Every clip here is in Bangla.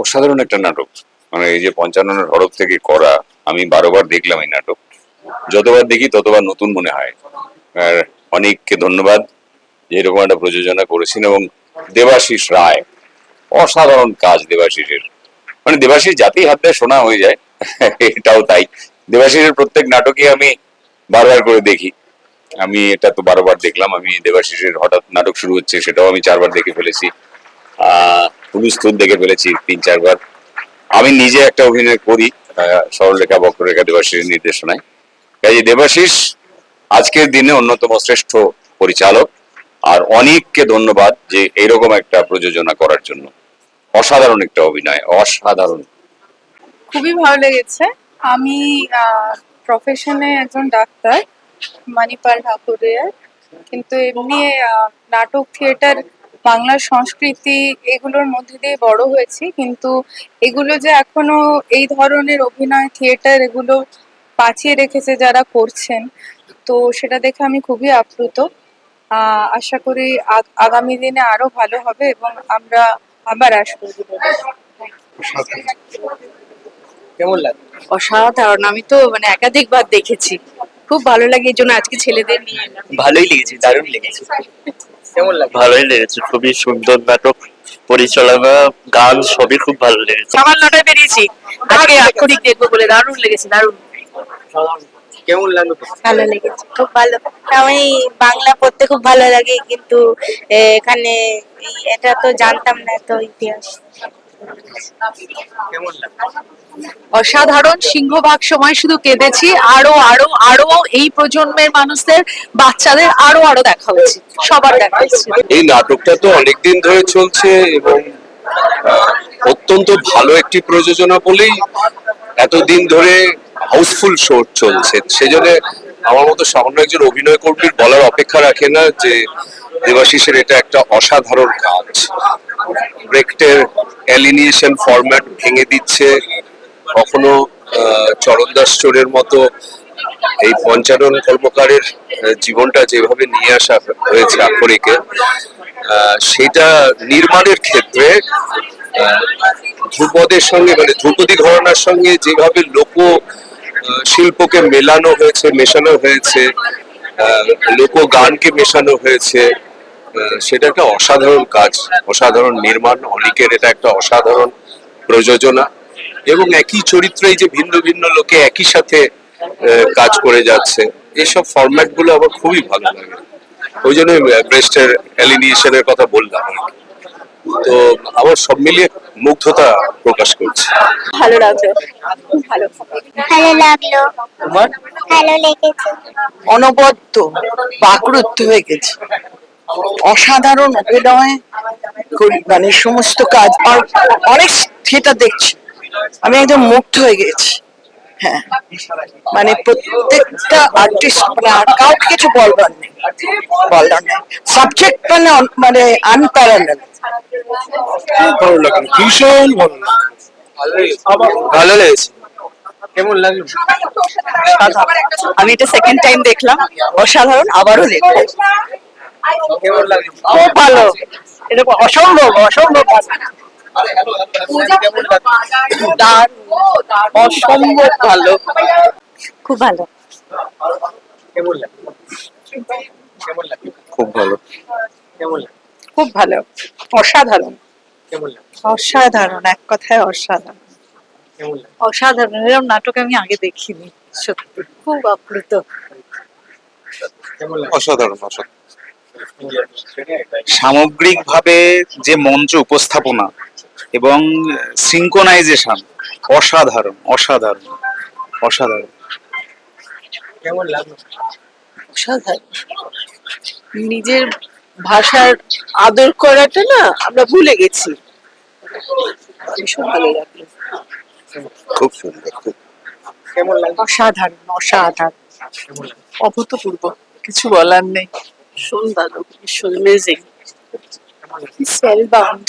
অসাধারণ একটা নাটক। মানে এই যে 55 হরফ থেকে করা, আমি 12বার দেখলাম এই নাটক। যতবার দেখি ততবার নতুন মনে হয়। আর অনেককে ধন্যবাদ যে এরকম একটা প্রযোজনা করেছেন। এবং দেবাশিস রায়, অসাধারণ কাজ দেবাশিসের। মানে দেবাশিস জাতি হাত দেয় সোনা হয়ে যায়, এটাও তাই। দেবাশিসের প্রত্যেক নাটকে আমি বারবার করে দেখি। আমি এটা তো 12বার দেখলাম। আমি দেবাশিসের হঠাৎ নাটক শুরু হচ্ছে সেটাও আমি 4বার দেখে ফেলেছি। পুলিশ দেখে ফেলেছি 3-4বার। আমি নিজে একটা অভিনয় করি সরলরেখা বক্ররেখা দেবাশিসের নির্দেশনায়। কাজে দেবাশিস আজকের দিনে অন্যতম শ্রেষ্ঠ পরিচালক। আর অনেককে ধন্যবাদ যে এইরকম একটা প্রযোজনা করার জন্য। অসাধারণ একটা অভিনয়, অসাধারণ। খুবই ভালো লেগেছে। আমি প্রফেশনে একজন ডাক্তার, মানিপাল ঠাকুরের, কিন্তু এমনি নাটক, থিয়েটার, বাংলার সংস্কৃতি এগুলোর মধ্যে দিয়ে বড় হয়েছি, কিন্তু এগুলো যে এখনো এই ধরনের অভিনয়, থিয়েটার এগুলো বাঁচিয়ে রেখেছে যারা করছেন, তো সেটা দেখে আমি খুবই আপ্লুত। আশা করি আগামী দিনে আরো ভালো হবে এবং আমরা আবার আসবো। কেমন লাগে? অসাধারণ। আমি তো মানে একাধিকবার দেখেছি, খুব ভালো লাগে, এই জন্য আজকে ছেলেদের নিয়ে এলাম। ভালোই লেগেছে, দারুণ লেগেছে। কেমন লাগে? ভালোই লেগেছে, খুবই সুন্দর নাটক, পরিচালনা, গান সবই খুব ভালো লেগেছে। আমার নটায় বেরিয়েছি আজকে আক্ষরিক দেখবো বলে, দারুণ লেগেছে, দারুণ। কেমন লাগলো? ভালো লেগেছে, খুব ভালো। আমি বাংলা পড়তে খুব ভালো লাগে, কিন্তু এখানে এটা তো জানতাম না, তো ইতিহাস। কেমন লাগে? অসাধারণ। সিংহভাগ সময় শুধু কেঁদেছি। আরো আরো আরো এই প্রজন্মের মানুষদের, বাচ্চাদের আরো আরো দেখা উচিত, সবার দেখা উচিত। এই নাটকটা তো অনেকদিন ধরে চলছে এবং অত্যন্ত ভালো একটি প্রযোজনা বলেই এতদিন ধরে হাউসফুল শো চলছে। সেজন্য আমার মতো সামান্য একজন অভিনয় কর্মীর বলার অপেক্ষা রাখে না যে দেবাশিসের এটা একটা অসাধারণ কাজ। ব্রেক্টের অ্যালিনিয়েশন ফরম্যাট ভেঙে দিচ্ছে। কখনো চরণ দাস চোরের মতো এই পঞ্চানন কর্মকারের জীবনটা যেভাবে নিয়ে আসা হয়েছে আক্ষরিকে, সেটা নির্মাণের ক্ষেত্রে ধ্রুপদের সঙ্গে, মানে ধ্রুপদী ঘরানার সঙ্গে যেভাবে লোক শিল্পকে মেশানো হয়েছে, লোক গানকে মেশানো হয়েছে, সেটা একটা অসাধারণ কাজ, অসাধারণ নির্মাণ। অনেকের এটা একটা অসাধারণ প্রযোজনা এবং একই চরিত্রে এই যে ভিন্ন ভিন্ন লোকে একই সাথে কাজ করে যাচ্ছে, এইসব ফরম্যাট গুলো আমার খুবই ভালো লাগে। ওই জন্য ব্রেস্টের অ্যালিনিয়েশনের কথা বললাম। তো আমার সব মিলিয়ে মুগ্ধতা প্রকাশ করছে। ভালো লাগলো, ভালো ভালো লাগলো, তোমার? ভালো লেগেছে। অনবদ্য বাকরুদ্ধ হয়ে গেছে। অসাধারণ অভিনয়, মানে সমস্ত কাজ, আর অনেক থিয়েটার দেখছি, আমি একদম মুগ্ধ হয়ে গেছি। হ্যাঁ, মানে প্রত্যেকটা আর্টিস্ট, মানে আর কাউকে কিছু বলবার নেই, সাবজেক্ট মানে মানে আনপ্যারালাল। ভালো লাগলো, ভীষণ ভালো লাগলো। ভালো লেগেছে। কেমন লাগলো? আমি এটা সেকেন্ড টাইম দেখলাম, অসাধারণ, আবারও দেখবো। কেমন লাগলো? খুব ভালো, এটা অসম্ভব অসম্ভব কেমন লাগলো? অসম্ভব ভালো, খুব ভালো। কেমন লাগলো? কেমন লাগলো? খুব ভালো। কেমন লাগলো? খুব ভালো, অসাধারণ, কেমন লাগলো? অসাধারণ, এক কথায় অসাধারণ, কেমন লাগলো? অসাধারণ। এরকম নাটক আমি আগে দেখিনি, সত্যি খুব আপ্লুত। কেমন লাগলো? অসাধারণ, অসাধারণ। সামগ্রিকভাবে যে মঞ্চ উপস্থাপনা এবং সিঙ্ক্রোনাইজেশন অসাধারণ, অসাধারণ, অসাধারণ। কেমন লাগলো? অসাধারণ। নিজের ভাষার আদর করাটা না আমরা ভুলে গেছি, ভীষণ ভালো লাগলো। খুব সুন্দর, খুব। কেমন লাগলো? অসাধারণ, অসাধারণ, কেমন লাগলো? অভূতপূর্ব, কিছু বলার নেই। ভীষণ ভালো, ভীষণ অ্যামেজিং, স্পেলবাউন্ড,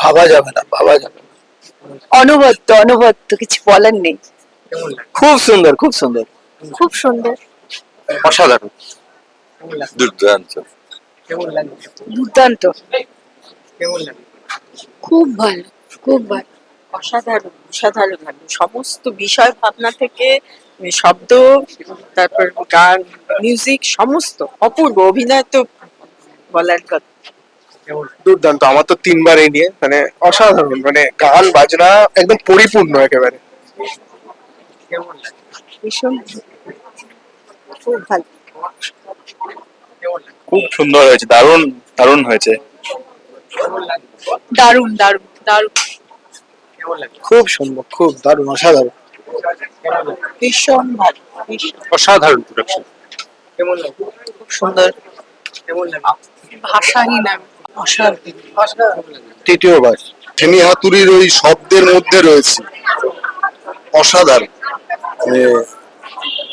ভাবা যাবে না, ভাবা যাবে না। অনবদ্য, অনবদ্য, কিছু বলার নেই। কেমন লাগলো? খুব সুন্দর, খুব সুন্দর, খুব সুন্দর, অসাধারণ, কেমন লাগলো? দুর্দান্ত। কেমন লাগলো? দুর্দান্ত, কেমন লাগলো? খুব ভালো, খুব ভালো, অসাধারণ, অসাধারণ ভালো। সমস্ত বিষয় ভাবনা থেকে শব্দ, তারপর গান, মিউজিক সমস্ত অপূর্ব। অভিনয় তো বলার কথা। দুর্দান্ত। আমার তো তিনবার এই নিয়ে মানে অসাধারণ, মানে গান বাজনা একদম পরিপূর্ণ একেবারে। কেমন লাগে? ভীষণ খুব ভালো। কেমন লাগে? খুব সুন্দর হয়েছে, দারুণ দারুণ হয়েছে। কেমন লাগে? দারুণ দারুণ দারুণ। কেমন লাগে? খুব সুন্দর, খুব দারুণ, অসাধারণ। কেমন লাগে? ভীষণ ভালো, ভীষণ অসাধারণ প্রোডাকশন। কেমন লাগে? খুব সুন্দর। কেমন লাগে? ভাষাহীন আমি। অসাধারণ লাগে। তৃতীয়বার ঠেনি হাতুড়ির ওই শব্দের মধ্যে রয়েছে, অসাধারণ।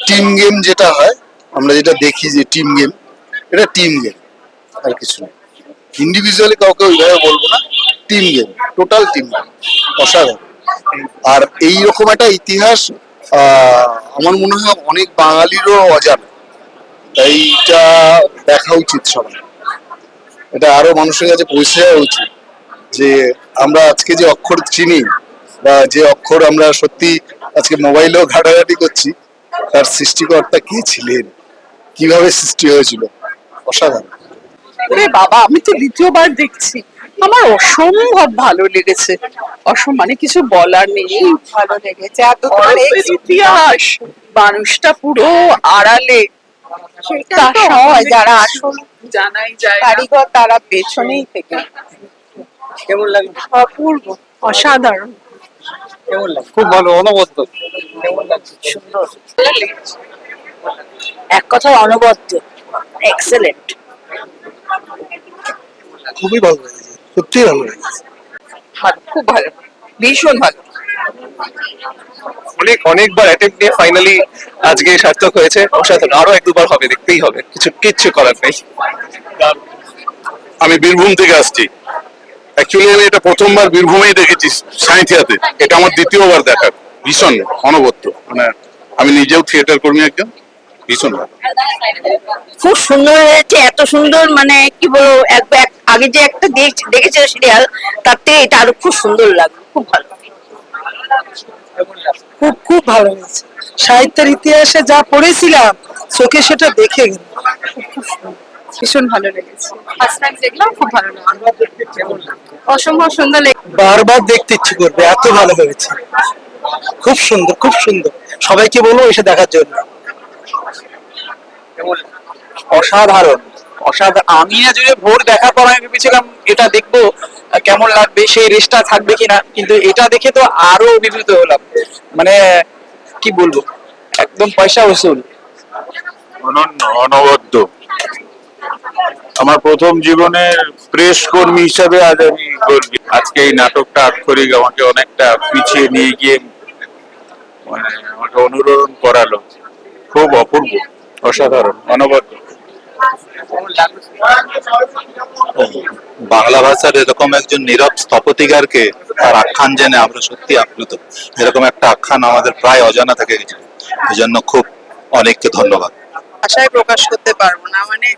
টিম গেম যেটা হয়, আমরা যেটা দেখি যে টিম গেম, এটা টিম গেম, আর কিছু না। ইন্ডিভিজুয়ালি কাউকে ওইভাবে বলবো না, team game, total team game, অসাধারণ। আর এইরকম একটা ইতিহাস আমার মনে হয় অনেক বাঙালিরও অজানা, এইটা দেখা উচিত সবার, এটা আরো মানুষের কাছে পৌঁছে যাওয়া উচিত যে আমরা আজকে যে অক্ষর চিনি বা যে অক্ষর আমরা সত্যি আজকে মোবাইলেও ঘাটাঘাটি করছি, তার সৃষ্টিকর্তা কে ছিলেন, কিভাবে সৃষ্টি হয়েছিল, অসাধারণ। ওরে বাবা, আমি তো দ্বিতীয়বার দেখছি, আমার অসম্ভব ভালো লেগেছে। মানে কিছু বলার নেই, ভালো লেগেছে। এত ইতিহাস, মানুষটা পুরো আড়ালে, সেটা তো হয় যারা আসল জানাই যায় না। কারিগর তারা পেছনেই থেকে। কেমন লাগে? অপূর্ব, অসাধারণ। কেমন লাগে? খুব ভালো, অনবদ্য। কেমন লাগছে? সুন্দর। এক কথায় অনবদ্য, এক্সেলেন্ট। খুবই ভালো লেগেছে, সত্যি ভালো লেগেছে। ভালো, খুব ভালো, ভীষণ ভালো। অনেকবার অ্যাটেম্প নিয়ে ফাইনালি আজকে সার্থক হয়েছে। অসাধারণ, আরো এক দুবার হবে, দেখতেই হবে, কিচ্ছু করার নেই। আমি বীরভূম থেকে আসছি, অ্যাকচুয়ালি আমি এটা প্রথমবার বীরভূমেই দেখেছি সাঁইথিয়াতে, এটা আমার দ্বিতীয়বার দেখা, ভীষণ অনবদ্য। মানে আমি নিজেও থিয়েটার কর্মী একজন, ভীষণ ভালো। খুব সুন্দর হয়েছে, এত সুন্দর, মানে কি বলবো, আগে যে একটা দেখেছিল সিরিয়াল, তার থেকে এটা আরো খুব সুন্দর লাগলো, খুব ভালো। কেমন লাগছে? খুব খুব ভালো লেগেছে। সাহিত্যের ইতিহাসে যা পড়েছিলাম, চোখে সেটা দেখে গেল। ভীষণ ভালো লেগেছে, ফার্স্ট টাইম দেখলাম, খুব ভালো লাগলো। কেমন লাগে? অসম্ভব সুন্দর লেগেছে। বারবার দেখতে ইচ্ছে করবে, এত ভালো হয়েছে। খুব সুন্দর, খুব সুন্দর। সবাইকে বলবো এসে দেখার জন্য। কেমন লাগে? অসাধারণ, অসাধারণ। আমি আজ ভোর দেখার পর আমি ভেবেছিলাম এটা দেখবো, কেমন লাগবে, সেই রেসটা থাকবে কিনা, কিন্তু এটা দেখে তো আরো অভিভূত হলাম। মানে কি বলবো, একদম পয়সা উসুল। অনন্য, অনবদ্য। আমার প্রথম জীবনের প্রেস কর্মী হিসাবে আজ আমি গর্বিত। আজকে এই নাটকটা আক্ষরিক আমাকে অনেকটা পিছিয়ে নিয়ে গিয়ে মানে আমাকে অনুরোধ করালো। খুব অপূর্ব, অসাধারণ, অনবদ্য। কেমন লাগছে? বাংলা ভাষার এরকম একজন নীরব স্থপতিকারকে তার আখ্যান জেনে আমরা সত্যি আপ্লুত। এরকম একটা আখ্যান আমাদের প্রায় অজানা থেকে গেছে, এই জন্য খুব অনেককে ধন্যবাদ। ভাষায় প্রকাশ করতে পারবো না, মানে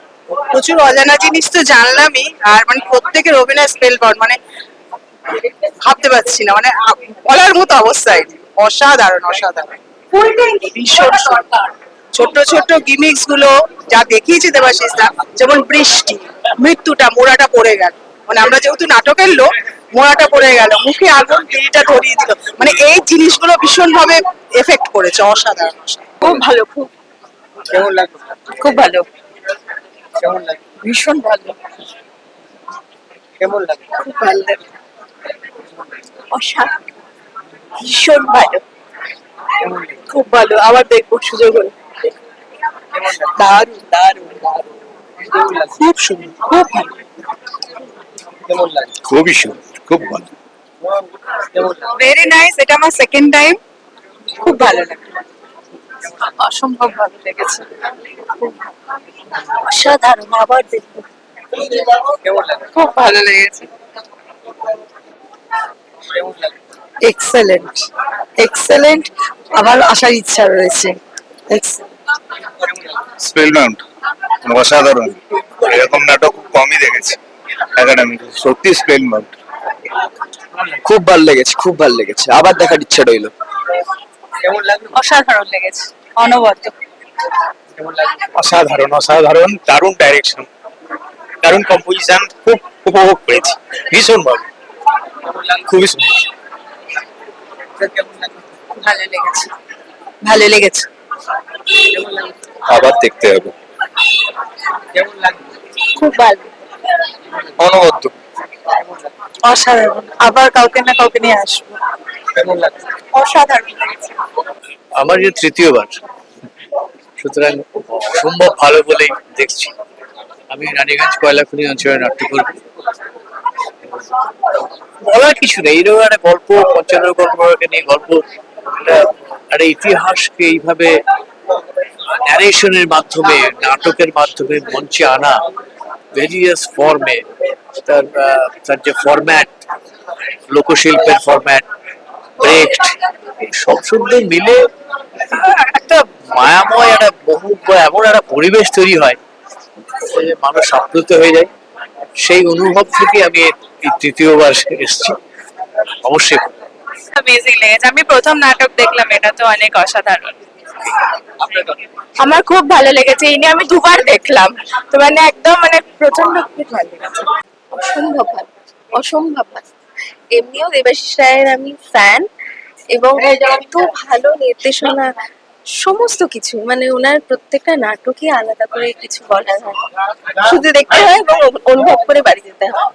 প্রচুর অজানা জিনিস তো জানলামই, আর মানে প্রত্যেকের অভিনয় স্পেল বর্ড, মানে ভাবতে পারছি না, মানে বলার মতো অবস্থায় নেই। অসাধারণ, অসাধারণ, ভীষণ সুন্দর। ছোট ছোট গিমিক্স গুলো যা দেখিয়েছে দেবাশিস দা, যেমন বৃষ্টি, মৃত্যুটা, মোড়াটা পড়ে গেল, মানে আমরা যেহেতু নাটকের লোক, মোড়াটা পড়ে গেল, মুখে আগুন, বিড়িটা ধরিয়ে দিল, মানে এই জিনিসগুলো ভীষণ ভাবে এফেক্ট করেছে। অসাধারণ, অসাধারণ। খুব ভালো, খুব কেমন লাগছে? খুব ভালো, কেমন লাগে? ভীষণ ভালো, কেমন লাগে? খুব ভালো, অসাধারণ, ভীষণ ভালো, কেমন লাগে? খুব ভালো। আবার দেখবো সুযোগ হলে। কেমন লাগে? দারুণ, দারুণ, দারুণ। কেমন লাগছে? খুব সুন্দর, খুব ভালো। কেমন লাগছে? খুবই সুন্দর, খুব ভালো। কেমন লাগছে? ভেরি নাইস, এটা আমার সেকেন্ড টাইম, খুব ভালো লাগলো, অসম্ভব ভালো লেগেছে। অসাধারণ, আবার দেখবো। কেমন লাগে? খুব ভালো লেগেছে। কেমন লাগে? Excellent, excellent. আমার আসার ইচ্ছা রয়েছে। স্পেলমাউন্ট, অসাধারণ। এরকম নাটক খুব কমই দেখেছি একাডেমিতে, সত্যি স্পেলমাউন্ট। খুব ভালো লেগেছে, খুব ভালো লেগেছে, আবার দেখার ইচ্ছা রইলো। অসাধারণ লেগেছে, অনবদ্য। অসাধারণ অসাধারণ, দারুণ ডাইরেকশন, দারুণ কম্পোজিশন, খুব উপভোগ করেছি ভীষণ ভালো, খুবই সুন্দর। ভালো লেগেছে। ভালো লেগেছে। আবার দেখতে হবে। খুব ভালো, অনবদ্য। অসাধারণ, আবার কাউকে না কাউকে নিয়ে আসবো। অসাধারণ লেগেছে। আমার যে তৃতীয়বার, সুতরাং সম্ভব ভালো বলেই দেখছি। আমি রানীগঞ্জ কয়লাখনি অঞ্চলে নাট্য করব। বলার কিছু নেই, এরকম একটা গল্প, পঞ্চান্ন গল্পকে নিয়ে গল্প, একটা ইতিহাসকে এইভাবে ন্যারেশনের মাধ্যমে, নাটকের মাধ্যমে মঞ্চে আনা, ভেরিয়াস ফর্মে, তার যে ফরম্যাট, লোকশিল্পের ফরম্যাট, ব্রেক্ট, এই সব সুন্দর মিলে একটা মায়াময় একটা বহু এমন একটা পরিবেশ তৈরি হয় যে মানুষ আপ্লুত হয়ে যায়। সেই অনুভব থেকে আমি এই তৃতীয়বার এসেছি। অবশ্যই অ্যামেজিং লেগেছে। আমি প্রথম নাটক দেখলাম, এটা তো অনেক অসাধারণ। আমার খুব ভালো লেগেছে, এই নিয়ে আমি দুবার দেখলাম, তো মানে একদম মানে প্রচন্ড খুব ভালো লেগেছে। অসম্ভব ভালো, অসম্ভব ভালো। এমনিও দেবাশিস রায়ের আমি ফ্যান, এবং এত ভালো নির্দেশনা, সমস্ত কিছু, মানে ওনার প্রত্যেকটা নাটকই আলাদা করে কিছু বলার হয়, শুধু দেখতে হয় এবং অনুভব করে বাড়ি যেতে হয়।